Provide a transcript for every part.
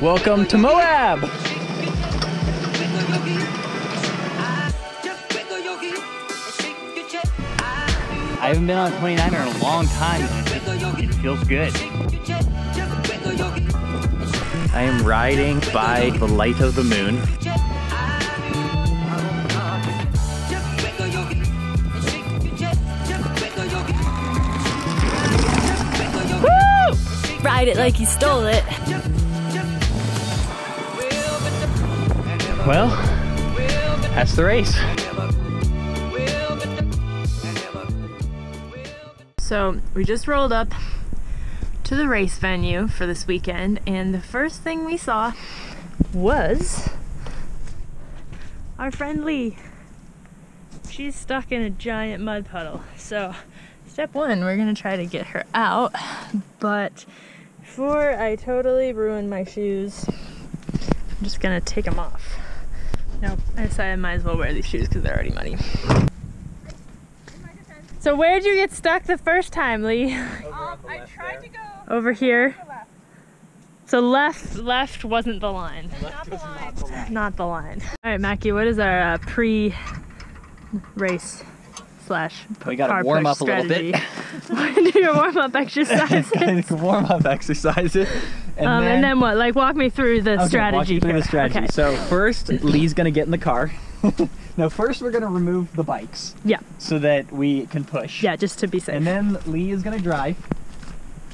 Welcome to Moab! I haven't been on a 29er in a long time. It feels good. I am riding by the light of the moon. Woo! Ride it like you stole it. Well, that's the race. So we just rolled up to the race venue for this weekend, and the first thing we saw was our friend Lee. She's stuck in a giant mud puddle. So step one, we're gonna try to get her out, but before I totally ruin my shoes, I'm just gonna take them off. Nope, I decided I might as well wear these shoes because they're already muddy. So where'd you get stuck the first time, Lee? I tried to go over here. to the left. So left wasn't the line. Not the line. Not the line. All right, Macky, what is our pre-race slash We gotta warm up a little bit. Do your warm-up exercises. Warm up exercises. And then what? Like, walk me through the strategy. Walk you through here. the strategy. Okay. So first, Lee's gonna get in the car. No, first we're gonna remove the bikes. Yeah. So that we can push. Yeah, just to be safe. And then Lee is gonna drive.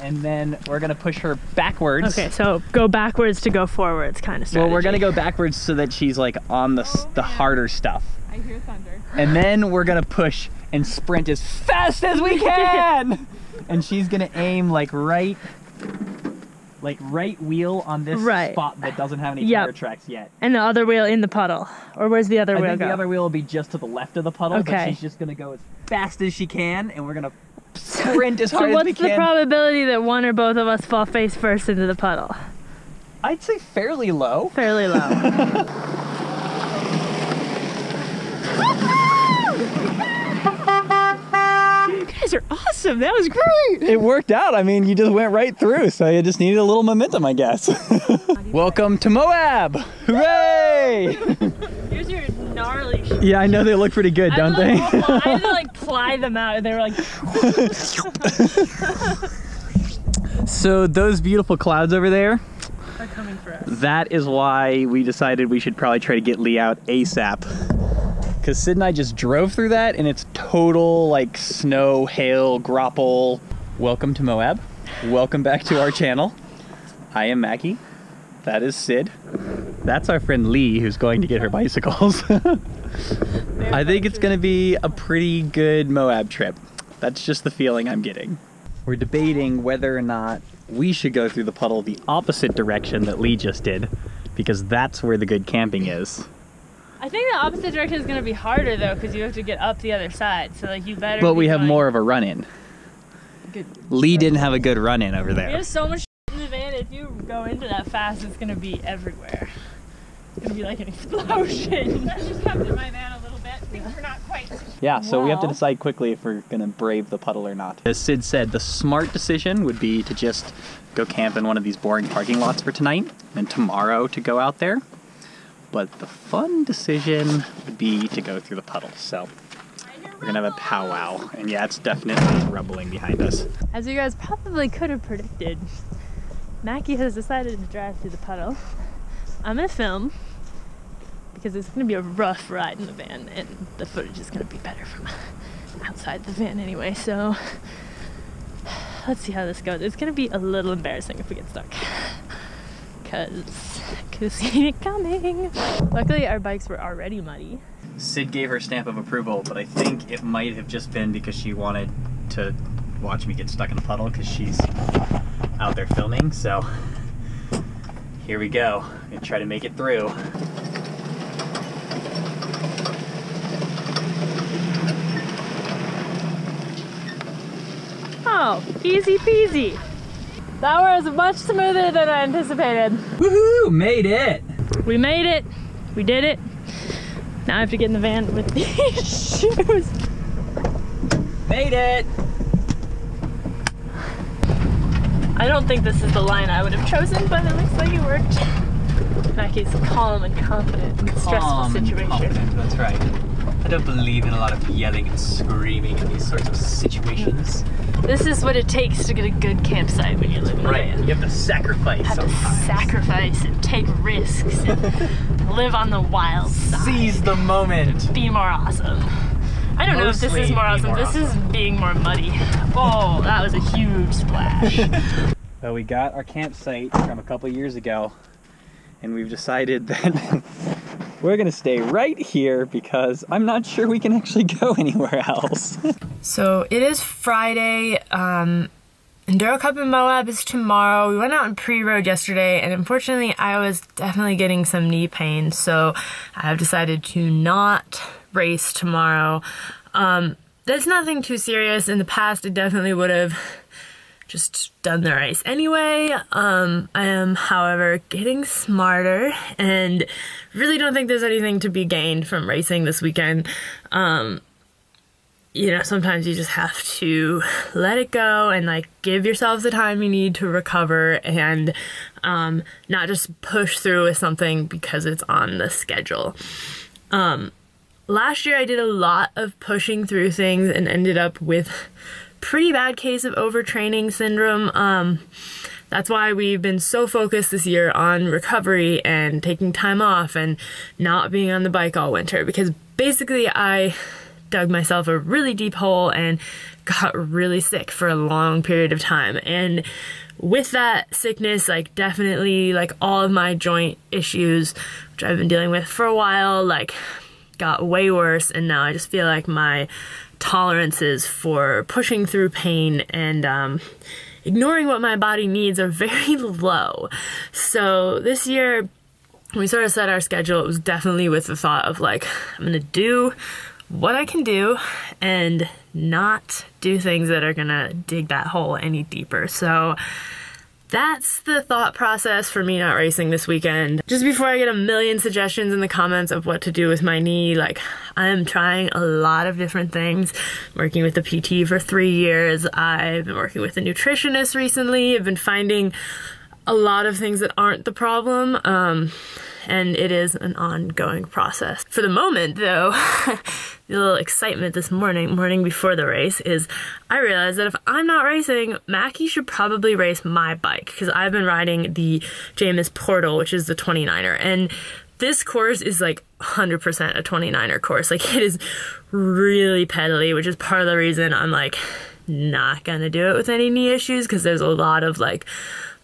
And then we're gonna push her backwards. Okay, so go backwards to go forwards kind of strategy. Well, we're gonna go backwards so that she's like on the harder stuff. I hear thunder. And then we're gonna push and sprint as fast as we can. And she's gonna aim like right wheel on this spot that doesn't have any tire tracks yet. And the other wheel in the puddle. Or where's the other wheel I think go? the other wheel will be just to the left of the puddle, Okay. but she's just gonna go as fast as she can, and we're gonna sprint as hard So as we what's can. the probability that one or both of us fall face first into the puddle? I'd say fairly low. Fairly low. You guys are awesome. That was great. It worked out. I mean, you just went right through, so you just needed a little momentum, I guess. Welcome to Moab! Hooray! Here's your gnarly shoes. Yeah, I know they look pretty good, don't they? I had to like ply them out. They were like... So those beautiful clouds over there, are coming for us. that is why we decided we should probably try to get Lee out ASAP. Because Sid and I just drove through that, and it's total like snow, hail, grapple. Welcome to Moab. Welcome back to our channel. I am Macky. That is Sid. That's our friend Lee, who's going to get her bicycles. I think it's going to be a pretty good Moab trip. That's just the feeling I'm getting. We're debating whether or not we should go through the puddle the opposite direction that Lee just did, because that's where the good camping is. I think the opposite direction is going to be harder though, because you have to get up the other side. So like you better. But we have more of a run-in. Good. Lee didn't have a good run-in over We there. have so much in the van. If you go into that fast, it's going to be everywhere. It's going to be like an explosion. I just jumped in my van a little bit. Things were not quite. Yeah, so we have to Wow. decide quickly if we're gonna brave the puddle or not. As Sid said, the smart decision would be to just go camp in one of these boring parking lots for tonight, and tomorrow to go out there. But the fun decision would be to go through the puddle. So we're gonna have a powwow, and yeah, it's definitely rumbling behind us. As you guys probably could have predicted, Macky has decided to drive through the puddle. I'm gonna film because it's gonna be a rough ride in the van, and the footage is gonna be better from outside the van anyway. So let's see how this goes. It's gonna be a little embarrassing if we get stuck, cause see it coming. Luckily, our bikes were already muddy. Sid gave her stamp of approval, but I think it might have just been because she wanted to watch me get stuck in a puddle because she's out there filming. So here we go. I'm gonna try to make it through. Oh, easy peasy. That was much smoother than I anticipated. Woohoo! Made it! We made it. We did it. Now I have to get in the van with these shoes. Made it! I don't think this is the line I would have chosen, but it looks like it worked. Macky's calm and confident in a stressful situation. That's right. I don't believe in a lot of yelling and screaming in these sorts of situations. This is what it takes to get a good campsite when you're living in a van. You have to sacrifice sometimes. Sacrifice and take risks and live on the wild side. Seize the moment. Be more awesome. I don't know if this is more awesome. This is being more muddy. Oh, that was a huge splash. Well, we got our campsite from a couple years ago, and we've decided that we're gonna stay right here because I'm not sure we can actually go anywhere else. So it is Friday. Enduro Cup in Moab is tomorrow. We went out and pre-rode yesterday, and unfortunately I was definitely getting some knee pain, so I've decided to not race tomorrow. There's nothing too serious. In the past, I definitely would have just done the race anyway. I am, however, getting smarter and really don't think there's anything to be gained from racing this weekend. You know, sometimes you just have to let it go and like give yourself the time you need to recover and not just push through with something because it's on the schedule. Last year I did a lot of pushing through things and ended up with pretty bad case of overtraining syndrome. That's why we've been so focused this year on recovery and taking time off and not being on the bike all winter, because basically I dug myself a really deep hole and got really sick for a long period of time. And with that sickness, like definitely like all of my joint issues, which I've been dealing with for a while, like got way worse, and now I just feel like my tolerances for pushing through pain and ignoring what my body needs are very low. So this year, when we sort of set our schedule, it was definitely with the thought of like, I'm gonna do what I can do and not do things that are gonna dig that hole any deeper. So that's the thought process for me not racing this weekend. Just before I get a million suggestions in the comments of what to do with my knee, like I am trying a lot of different things. I'm working with a PT for 3 years. I've been working with a nutritionist recently. I've been finding a lot of things that aren't the problem. And it is an ongoing process. For the moment though, the little excitement this morning before the race is I realized that if I'm not racing, Macky should probably race my bike, because I've been riding the JMS Portal, which is the 29er, and this course is like 100% a 29er course. Like it is really pedally, which is part of the reason I'm like not gonna do it with any knee issues, because there's a lot of like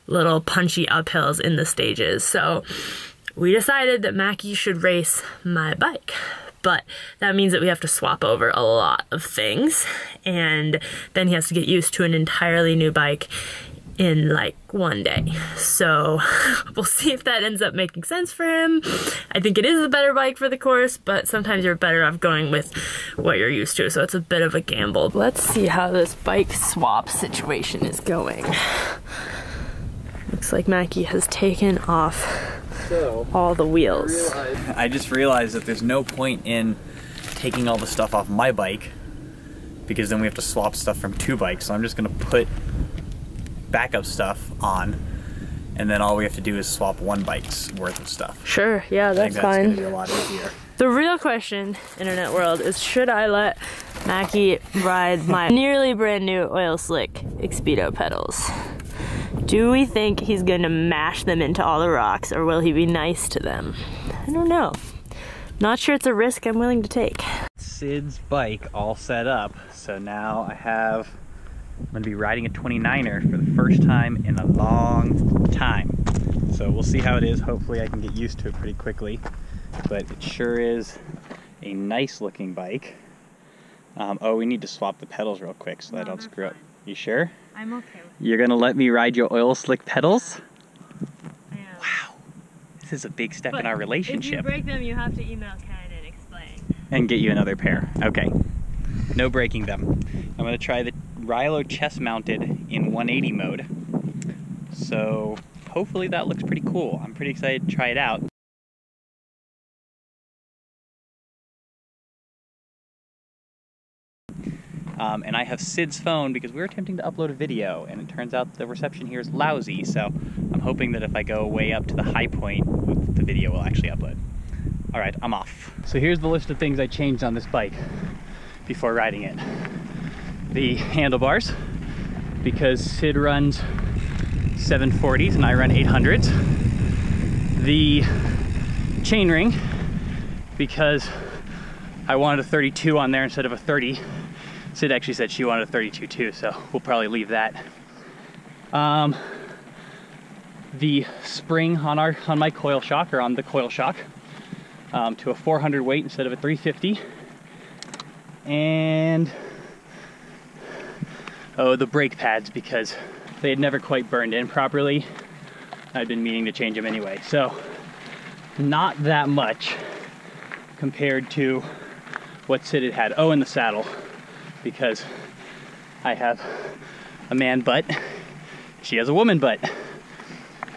little punchy uphills in the stages. So we decided that Macky should race my bike, but that means that we have to swap over a lot of things, and then he has to get used to an entirely new bike in like one day. So we'll see if that ends up making sense for him. I think it is a better bike for the course, but sometimes you're better off going with what you're used to, so it's a bit of a gamble. Let's see how this bike swap situation is going. Looks like Macky has taken off all the wheels. I just realized that there's no point in taking all the stuff off my bike, because then we have to swap stuff from 2 bikes. So I'm just gonna put backup stuff on, and then all we have to do is swap 1 bike's worth of stuff. Sure, yeah, that's fine. Gonna be a lot easier. The real question, internet world, is should I let Macky ride my nearly brand new oil slick Expedo pedals? Do we think he's gonna mash them into all the rocks, or will he be nice to them? I don't know. Not sure it's a risk I'm willing to take. SYD'S bike all set up, so now I'm gonna be riding a 29er for the first time in a long time. So we'll see how it is. Hopefully I can get used to it pretty quickly, but it sure is a nice looking bike. Oh, we need to swap the pedals real quick so I don't screw up. You sure? I'm okay with it. You're gonna let me ride your oil slick pedals? I am. Wow, this is a big step in our relationship. If you break them, you have to email Ken and explain. And get you another pair. Okay. No breaking them. I'm gonna try the Rilo chest mounted in 180 mode. So hopefully that looks pretty cool. I'm pretty excited to try it out. And I have Sid's phone because we were attempting to upload a video, and it turns out the reception here is lousy, so I'm hoping that if I go way up to the high point, the video will actually upload. All right, I'm off. So here's the list of things I changed on this bike before riding it. The handlebars, because Sid runs 740s and I run 800s. The chainring, because I wanted a 32 on there instead of a 30. Sid actually said she wanted a 32 too, so we'll probably leave that. The spring on my coil shock, or on the coil shock, to a 400 weight instead of a 350. And the brake pads, because they had never quite burned in properly. I'd been meaning to change them anyway, so not that much compared to what Sid had. Oh, and the saddle, because I have a man butt, she has a woman butt.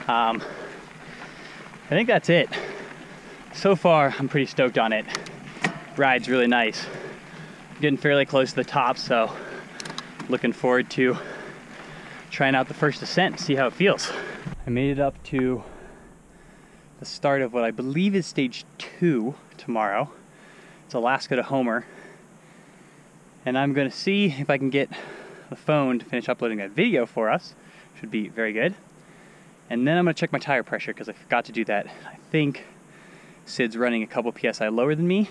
I think that's it. So far, I'm pretty stoked on it. Ride's really nice. Getting fairly close to the top, so looking forward to trying out the first ascent, see how it feels. I made it up to the start of what I believe is stage 2 tomorrow. It's Alaska to Homer. And I'm gonna see if I can get the phone to finish uploading that video for us. Should be very good. And then I'm gonna check my tire pressure, because I forgot to do that. I think Sid's running a couple PSI lower than me,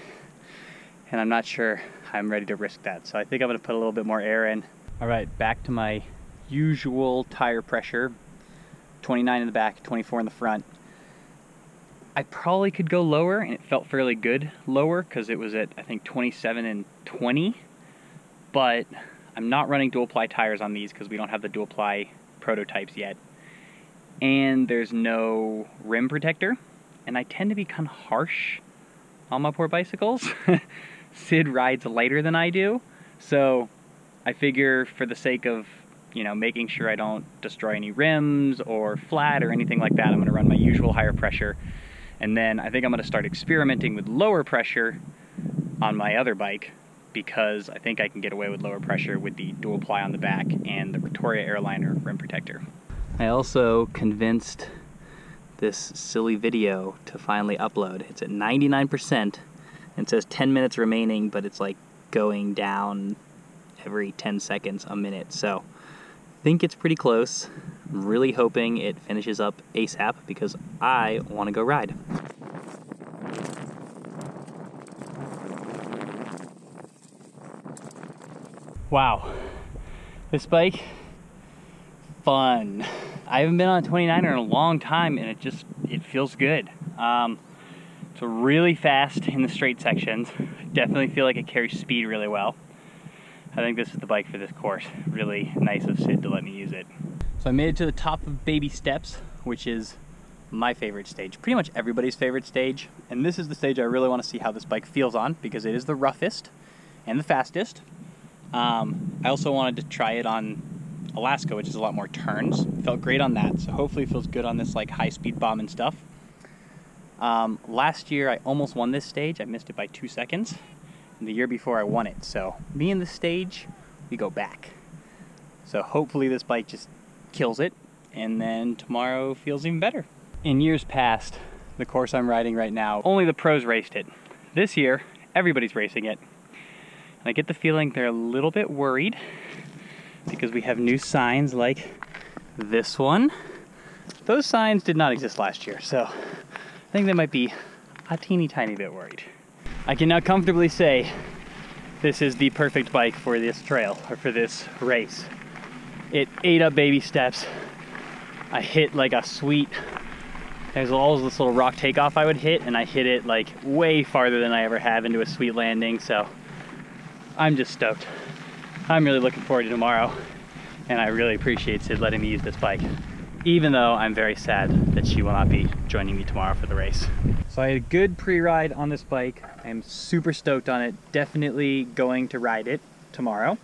and I'm not sure I'm ready to risk that. So I think I'm gonna put a little bit more air in. All right, back to my usual tire pressure. 29 in the back, 24 in the front. I probably could go lower, and it felt fairly good lower, because it was at, I think, 27 and 20. But I'm not running dual ply tires on these because we don't have the dual ply prototypes yet. And there's no rim protector. And I tend to be kind of harsh on my poor bicycles. Sid rides lighter than I do. So I figure, for the sake of, you know, making sure I don't destroy any rims or flat or anything like that, I'm gonna run my usual higher pressure. And then I think I'm gonna start experimenting with lower pressure on my other bike, because I think I can get away with lower pressure with the dual ply on the back and the Victoria Airliner rim protector. I also convinced this silly video to finally upload. It's at 99%. It says 10 minutes remaining, but it's like going down every 10 seconds a minute. So I think it's pretty close. I'm really hoping it finishes up ASAP, because I want to go ride. Wow, this bike, fun. I haven't been on a 29er in a long time, and it feels good. It's really fast in the straight sections. Definitely feel like it carries speed really well. I think this is the bike for this course. Really nice of Sid to let me use it. So I made it to the top of Baby Steps, which is my favorite stage, pretty much everybody's favorite stage. And this is the stage I really want to see how this bike feels on, because it is the roughest and the fastest. I also wanted to try it on Alaska, which is a lot more turns. Felt great on that, so hopefully it feels good on this like high-speed bomb and stuff. Last year I almost won this stage. I missed it by 2 seconds. And the year before I won it. So me and this stage, we go back. So hopefully this bike just kills it, and then tomorrow feels even better. In years past, the course I'm riding right now, only the pros raced it. This year, everybody's racing it. And I get the feeling they're a little bit worried, because we have new signs like this one. Those signs did not exist last year, so I think they might be a teeny tiny bit worried. I can now comfortably say this is the perfect bike for this trail, or for this race. It ate up Baby Steps. I hit like a sweet, there's always this little rock takeoff I would hit, and I hit it like way farther than I ever have into a sweet landing, so I'm just stoked. I'm really looking forward to tomorrow, and I really appreciate Sid letting me use this bike, even though I'm very sad that she will not be joining me tomorrow for the race. So I had a good pre-ride on this bike. I am super stoked on it. Definitely going to ride it tomorrow.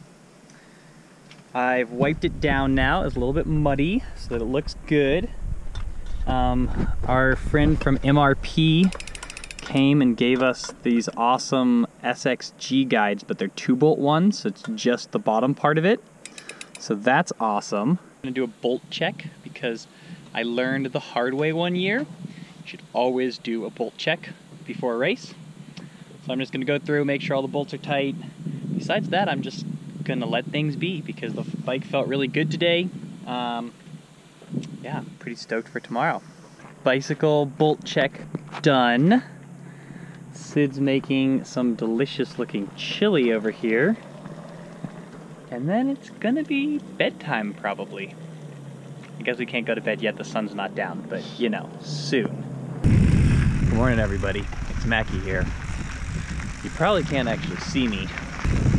I've wiped it down now. It's a little bit muddy so that it looks good. Our friend from MRP came and gave us these awesome SXG guides, but they're 2-bolt ones, so it's just the bottom part of it. So that's awesome. I'm gonna do a bolt check because I learned the hard way one year. You should always do a bolt check before a race. So I'm just gonna go through, make sure all the bolts are tight. Besides that, I'm just gonna let things be because the bike felt really good today. Yeah, pretty stoked for tomorrow. Bicycle bolt check done. Sid's making some delicious looking chili over here. And then it's gonna be bedtime probably. I guess we can't go to bed yet, the sun's not down, but you know, soon. Good morning everybody, it's Macky here. You probably can't actually see me.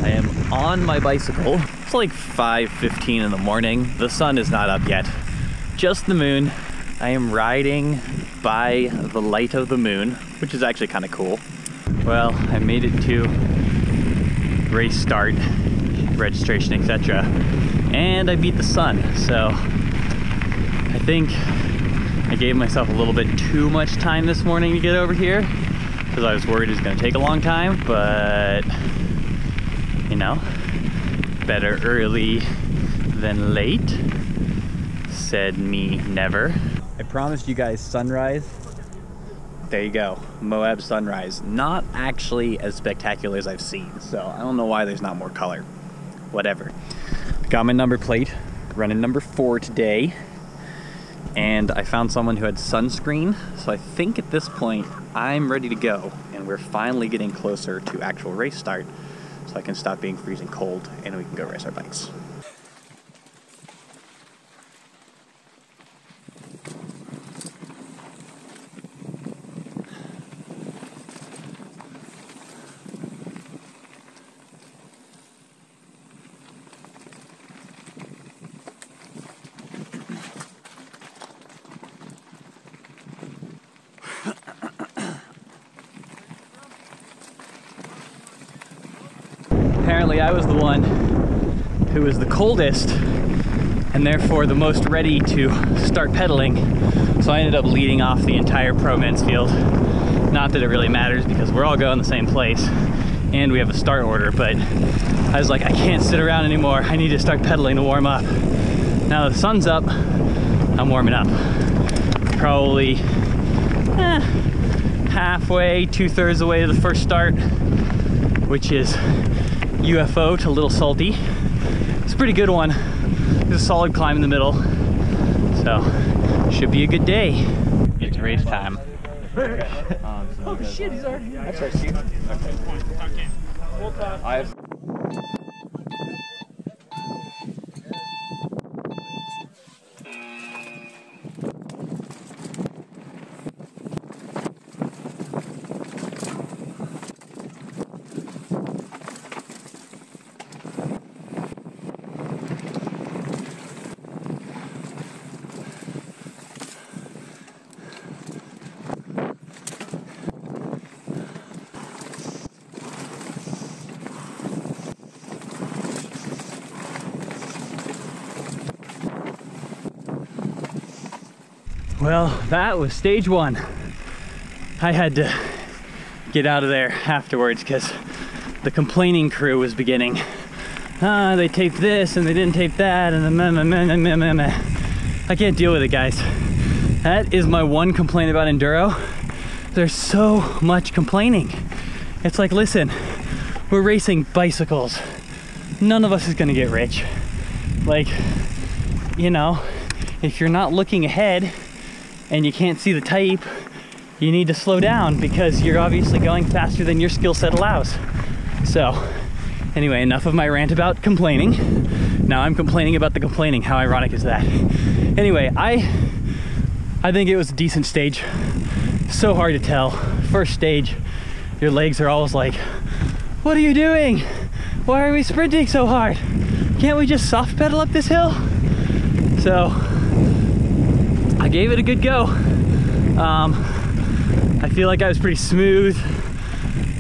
I am on my bicycle. It's like 5:15 in the morning. The sun is not up yet, just the moon. I am riding by the light of the moon, which is actually kind of cool. Well, I made it to race start, registration, etc. And I beat the sun, so I think I gave myself a little bit too much time this morning to get over here because I was worried it was going to take a long time, but you know, better early than late, said me never. I promised you guys sunrise. There you go, Moab sunrise. Not actually as spectacular as I've seen, so I don't know why there's not more color. Whatever. Got my number plate, running number 4 today, and I found someone who had sunscreen, so I think at this point I'm ready to go, and we're finally getting closer to actual race start, so I can stop being freezing cold and we can go race our bikes. Apparently I was the one who was the coldest and therefore the most ready to start pedaling, so I ended up leading off the entire pro men's field. Not that it really matters because we're all going the same place and we have a start order, but I was like, I can't sit around anymore, I need to start pedaling to warm up. Now the sun's up, I'm warming up. Probably halfway, 2/3 the way to the first start, which is UFO to Little Salty. It's a pretty good one. There's a solid climb in the middle, so should be a good day. It's race time. Oh shit, he's already here. That's right, Steve. Okay. We'll talk. Well, that was stage 1. I had to get out of there afterwards because the complaining crew was beginning. They taped this and they didn't tape that and the I can't deal with it, guys. That is my one complaint about Enduro. There's so much complaining. It's like, listen, we're racing bicycles. None of us is gonna get rich. Like, you know, if you're not looking ahead and you can't see the type, you need to slow down because you're obviously going faster than your skill set allows. So anyway, enough of my rant about complaining. Now I'm complaining about the complaining. How ironic is that? Anyway, I think it was a decent stage. So hard to tell. First stage, your legs are always like, what are you doing? Why are we sprinting so hard? Can't we just soft pedal up this hill? So I gave it a good go. I feel like I was pretty smooth.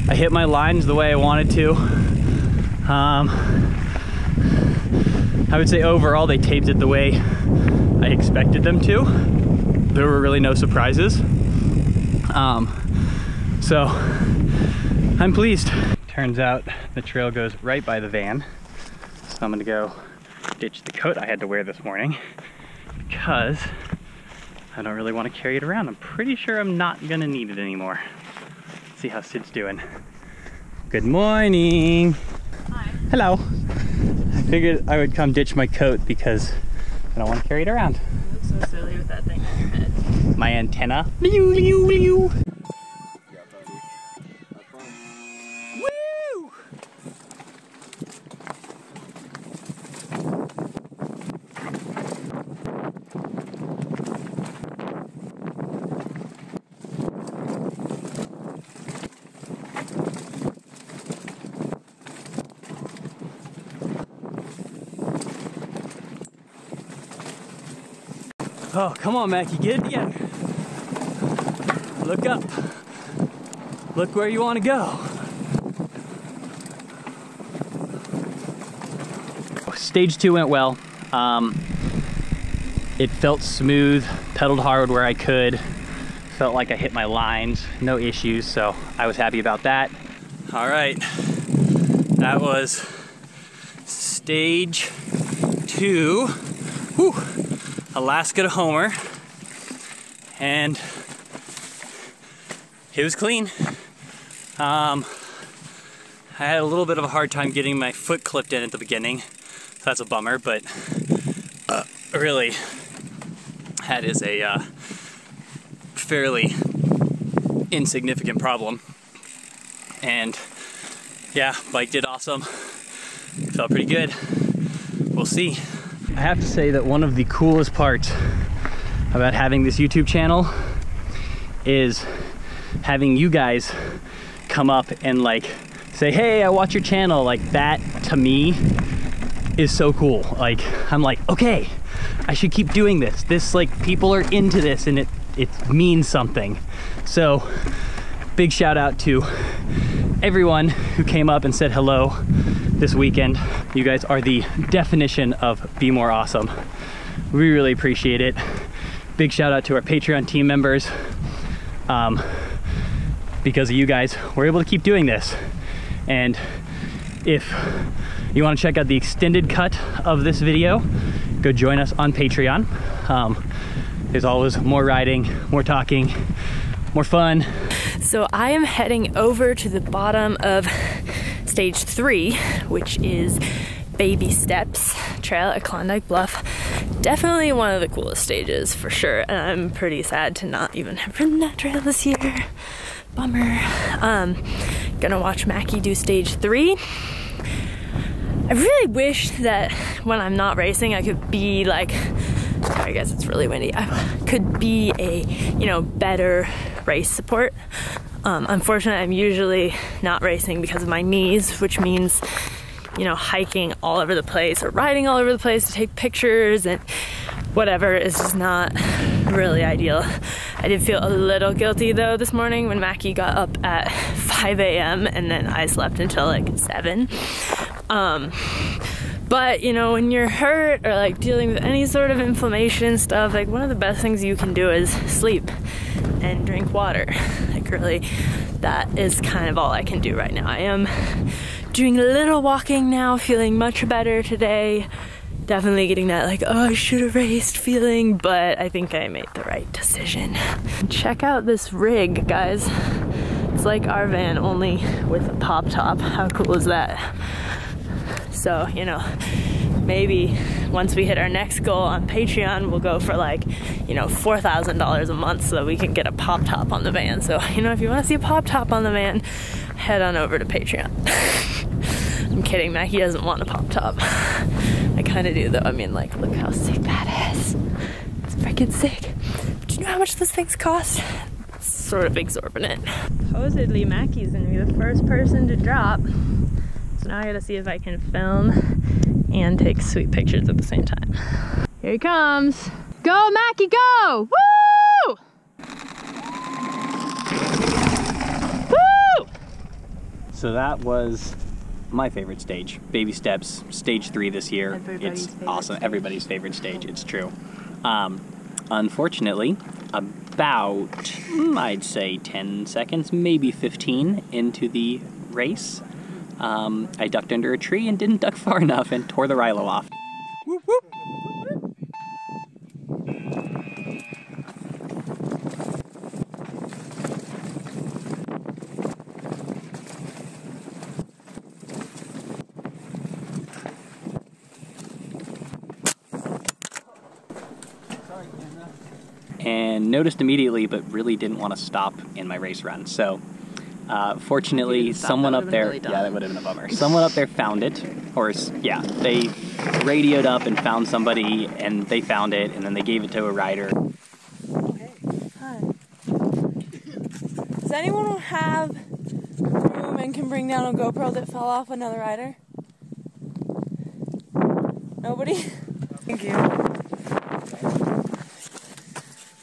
I hit my lines the way I wanted to. I would say overall they taped it the way I expected them to. There were really no surprises. So I'm pleased. Turns out the trail goes right by the van. So I'm gonna go ditch the coat I had to wear this morning because I don't really want to carry it around. I'm pretty sure I'm not gonna need it anymore. Let's see how Sid's doing. Good morning. Hi. Hello. I figured I would come ditch my coat because I don't want to carry it around. You look so silly with that thing on your head. My antenna. Woo! Oh, come on, Macky, get it together. Look up. Look where you want to go. Stage 2 went well. It felt smooth, pedaled hard where I could. Felt like I hit my lines, no issues, so I was happy about that. All right, that was stage 2. Whew. Alaska to Homer, and it was clean. I had a little bit of a hard time getting my foot clipped in at the beginning, so that's a bummer, but really, that is a fairly insignificant problem. And yeah, bike did awesome. Felt pretty good. We'll see. I have to say that one of the coolest parts about having this YouTube channel is having you guys come up and like say, hey, I watch your channel. Like that to me is so cool. Like I'm like, okay, I should keep doing this. This, like, people are into this and it means something. So big shout out to everyone who came up and said hello this weekend. You guys are the definition of be more awesome. We really appreciate it. Big shout out to our Patreon team members. Because of you guys, we're able to keep doing this. And if you want to check out the extended cut of this video, go join us on Patreon. There's always more riding, more talking, more fun. So I am heading over to the bottom of stage 3, which is Baby Steps Trail at Klondike Bluff. Definitely one of the coolest stages for sure, and I'm pretty sad to not even have ridden that trail this year. Bummer. Gonna watch Macky do stage 3. I really wish that when I'm not racing I could be like, sorry guys, it's really windy, I could be a, you know, better race support. Unfortunately, I'm usually not racing because of my knees, which means, you know, hiking all over the place or riding all over the place to take pictures and whatever is just not really ideal. I did feel a little guilty though this morning when Macky got up at 5 a.m. and then I slept until like 7. But you know, when you're hurt or like dealing with any sort of inflammation stuff, like one of the best things you can do is sleep and drink water. Like really, that is kind of all I can do right now. I am doing a little walking now, feeling much better today. Definitely getting that like, oh, I should have raced feeling, but I think I made the right decision. Check out this rig, guys. It's like our van, only with a pop top. How cool is that? So, you know, maybe once we hit our next goal on Patreon, we'll go for like, you know, $4,000 a month so that we can get a pop top on the van. So, you know, if you want to see a pop top on the van, head on over to Patreon. I'm kidding, Macky doesn't want a pop top. I kind of do though. I mean, like, look how sick that is. It's freaking sick. Do you know how much those things cost? It's sort of exorbitant. Supposedly Macky's gonna be the first person to drop. So now I gotta see if I can film and take sweet pictures at the same time. Here he comes. Go, Macky, go! Woo! Woo! So that was my favorite stage, Baby Steps, stage 3 this year. Everybody's it's favorite awesome. stage. Everybody's favorite stage. It's true. Unfortunately, about, I'd say 10 seconds, maybe 15 into the race. I ducked under a tree and didn't duck far enough and tore the Rilo off. Whoop, whoop. And noticed immediately, but really didn't want to stop in my race run. So, fortunately, someone up there, yeah, that would have been a bummer. Someone up there found it, or yeah, they radioed up and found somebody, and they found it, and then they gave it to a rider. Okay. Hi. Does anyone have room and can bring down a GoPro that fell off another rider? Nobody? Thank you.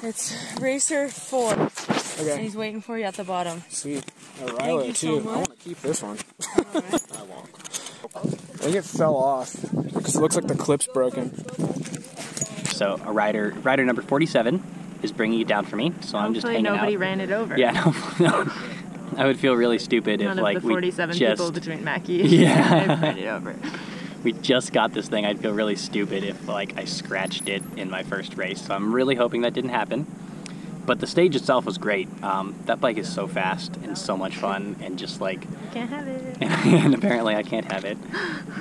It's Racer 4. Okay. And he's waiting for you at the bottom. Sweet. Thank Riley you too. so much. I want to keep this one. Right. I won't. I think it fell off because it looks like the clip's broken. So a rider number 47 is bringing it down for me. So I'm just hanging out. Nobody ran it over. Yeah, no. I would feel really stupid None if like of the 47 people between Macky yeah. and ran it over. We just got this thing. I'd feel really stupid if like I scratched it in my first race. So I'm really hoping that didn't happen. But the stage itself was great. That bike is so fast and so much fun, and just like... You can't have it. And apparently I can't have it.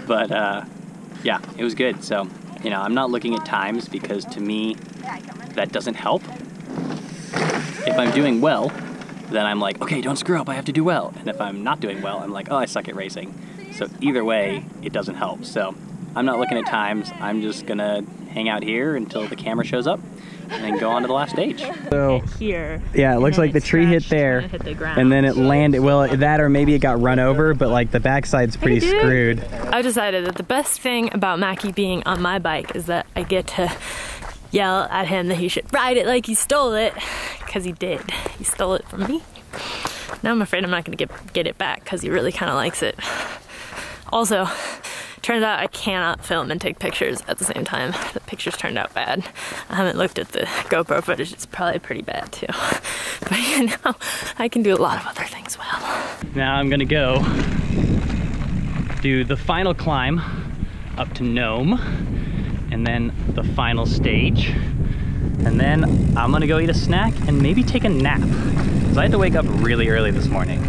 But yeah, it was good. So, you know, I'm not looking at times because to me, that doesn't help. If I'm doing well, then I'm like, okay, don't screw up, I have to do well. And if I'm not doing well, I'm like, oh, I suck at racing. So either way, it doesn't help. So I'm not looking at times. I'm just gonna hang out here until the camera shows up and then go on to the last stage. So here. Yeah, it looks like the tree hit there and then it landed, well, that or maybe it got run over, but like the backside's pretty screwed. I decided that the best thing about Macky being on my bike is that I get to yell at him that he should ride it like he stole it, because he did. He stole it from me. Now I'm afraid I'm not gonna get it back because he really kind of likes it. Also, turns out I cannot film and take pictures at the same time. The pictures turned out bad. I haven't looked at the GoPro footage. It's probably pretty bad too. But you know, I can do a lot of other things well. Now I'm gonna go do the final climb up to Nome and then the final stage. And then I'm gonna go eat a snack and maybe take a nap, because I had to wake up really early this morning.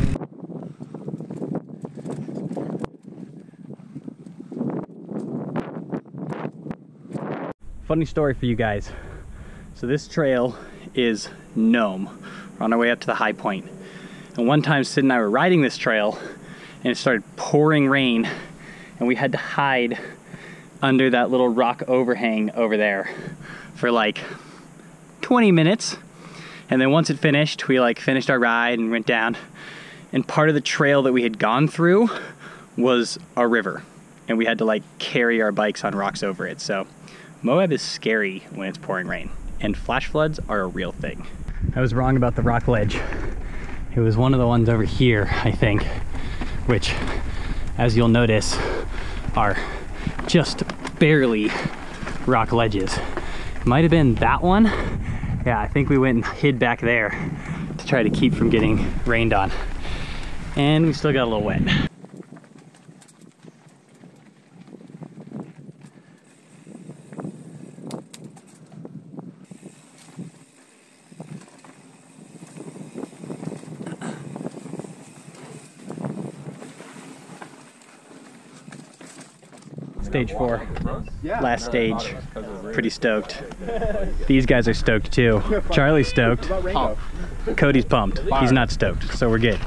Funny story for you guys. So this trail is Nome. We're on our way up to the high point. And one time Sid and I were riding this trail and it started pouring rain and we had to hide under that little rock overhang over there for like 20 minutes. And then once it finished, we like finished our ride and went down. And part of the trail that we had gone through was a river. And we had to like carry our bikes on rocks over it. So Moab is scary when it's pouring rain, and flash floods are a real thing. I was wrong about the rock ledge. It was one of the ones over here, I think, which, as you'll notice, are just barely rock ledges. It might have been that one. Yeah, I think we went and hid back there to try to keep from getting rained on. And we still got a little wet. Stage 4, last stage, pretty stoked. These guys are stoked too. Charlie's stoked. Cody's pumped. He's not stoked, so we're good.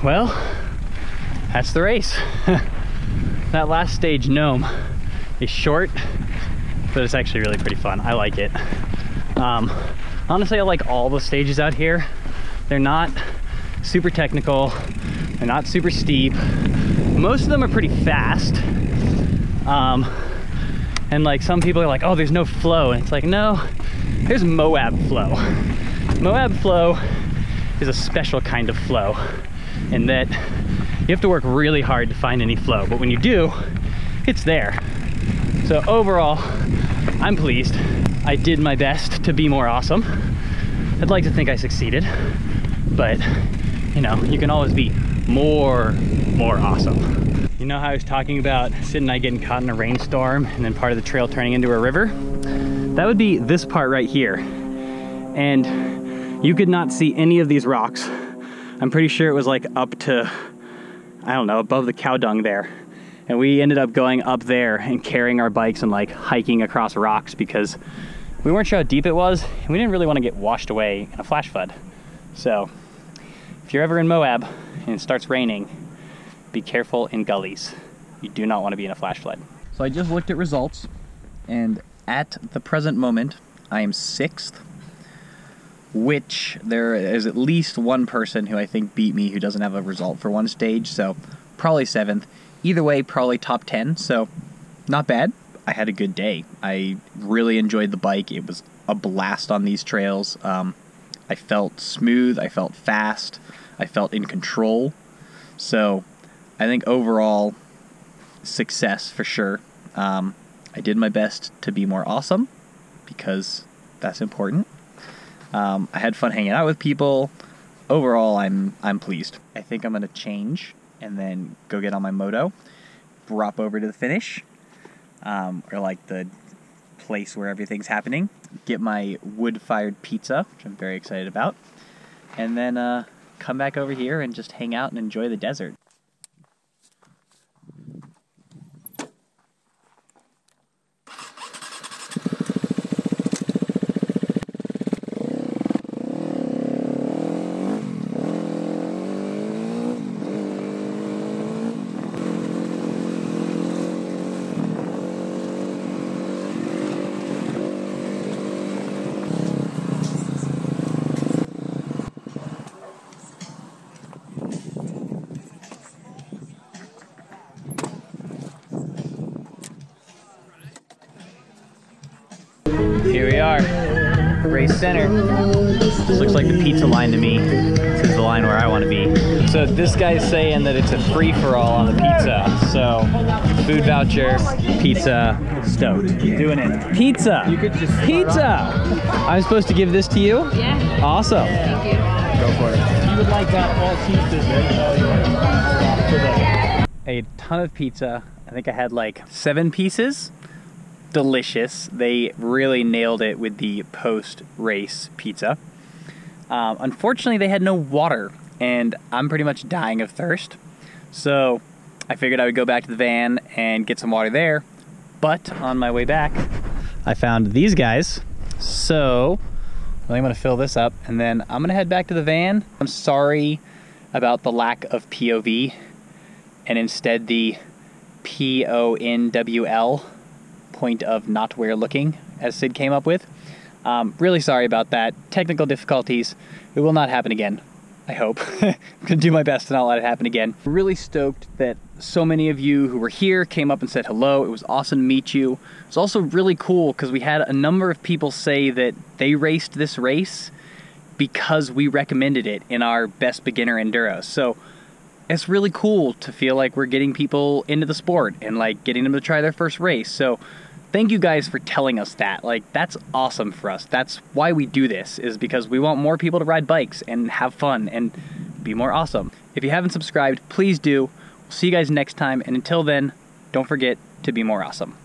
well, that's the race. That last stage, Gnome, is short, but it's actually really pretty fun. I like it. Honestly, I like all the stages out here. They're not super technical. They're not super steep. Most of them are pretty fast. And like some people are like, oh, there's no flow. And it's like, no, there's Moab flow. Moab flow is a special kind of flow in that you have to work really hard to find any flow, but when you do, it's there. So overall, I'm pleased. I did my best to be more awesome. I'd like to think I succeeded, but you know, you can always be more awesome. You know how I was talking about Sid and I getting caught in a rainstorm and then part of the trail turning into a river? That would be this part right here. And you could not see any of these rocks. I'm pretty sure it was like up to, I don't know, above the cow dung there. And we ended up going up there and carrying our bikes and like hiking across rocks because we weren't sure how deep it was and we didn't really want to get washed away in a flash flood. So if you're ever in Moab and it starts raining, be careful in gullies. You do not want to be in a flash flood. So I just looked at results, and at the present moment, I am 6th, which there is at least one person who I think beat me who doesn't have a result for one stage, so probably 7th. Either way, probably top 10, so not bad. I had a good day. I really enjoyed the bike. It was a blast on these trails. I felt smooth, I felt fast, I felt in control. So I think overall, success for sure. I did my best to be more awesome because that's important. I had fun hanging out with people. Overall, I'm pleased. I think I'm gonna change and then go get on my moto, drop over to the finish, or like the place where everything's happening, get my wood-fired pizza, which I'm very excited about, and then come back over here and just hang out and enjoy the desert. Here we are, race center. This looks like the pizza line to me. This is the line where I want to be. So this guy's saying that it's a free-for-all on the pizza. So food voucher, pizza, stoked. Doing it. Pizza! You could just pizza! I'm supposed to give this to you? Yeah. Awesome. Thank you. Go for it. You would like that all pieces, right? A ton of pizza. I think I had like 7 pieces. Delicious. They really nailed it with the post-race pizza. Unfortunately, they had no water, and I'm pretty much dying of thirst. So I figured I would go back to the van and get some water there. But on my way back, I found these guys. So I'm gonna fill this up, and then I'm gonna head back to the van. I'm sorry about the lack of POV, and instead the PONWL. Point of not where looking, as Sid came up with. Really sorry about that. Technical difficulties. It will not happen again, I hope. I'm gonna do my best to not let it happen again. Really stoked that so many of you who were here came up and said hello. It was awesome to meet you. It's also really cool because we had a number of people say that they raced this race because we recommended it in our Best Beginner Enduro. So it's really cool to feel like we're getting people into the sport and like getting them to try their first race. So thank you guys for telling us that. Like, that's awesome for us. That's why we do this, is because we want more people to ride bikes and have fun and be more awesome. If you haven't subscribed, please do. We'll see you guys next time, and until then, don't forget to be more awesome.